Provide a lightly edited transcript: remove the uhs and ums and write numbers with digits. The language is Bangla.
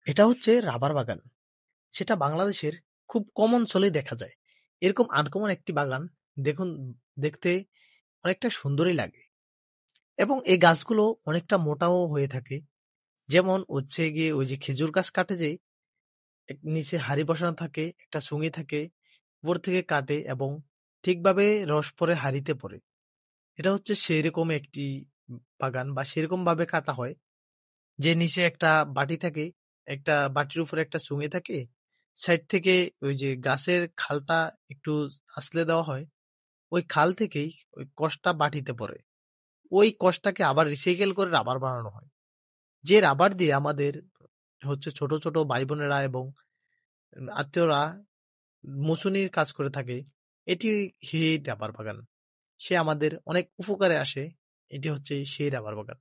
এটা হচ্ছে রাবার বাগান। সেটা বাংলাদেশের খুব কম অঞ্চলেই দেখা যায়। এরকম আনকমন একটি বাগান দেখুন, দেখতে অনেকটা সুন্দরই লাগে এবং এই গাছগুলো অনেকটা মোটাও হয়ে থাকে। যেমন হচ্ছে গিয়ে ওই যে খেজুর গাছ কাটে যে নিচে হাড়ি বসানো থাকে, একটা সুঙি থাকে, উপর থেকে কাটে এবং ঠিকভাবে রস পরে হাঁড়িতে পড়ে। এটা হচ্ছে সেরকম একটি বাগান বা সেরকম ভাবে কাটা হয় যে নিচে একটা বাটি থাকে, একটা বাটির উপরে একটা সুঙি থাকে, সাইড থেকে ওই যে গাছের খালটা একটু আছলে দেওয়া হয়, ওই খাল থেকেই ওই কষটা বাটিতে পড়ে, ওই কষটাকে আবার রিসাইকেল করে রাবার বানানো হয়, যে রাবার দিয়ে আমাদের হচ্ছে ছোট ছোট ভাই বোনেরা এবং আত্মীয়রা মুসুনির কাজ করে থাকে। এটি সেই রাবার বাগান, সে আমাদের অনেক উপকারে আসে। এটি হচ্ছে সেই রাবার বাগান।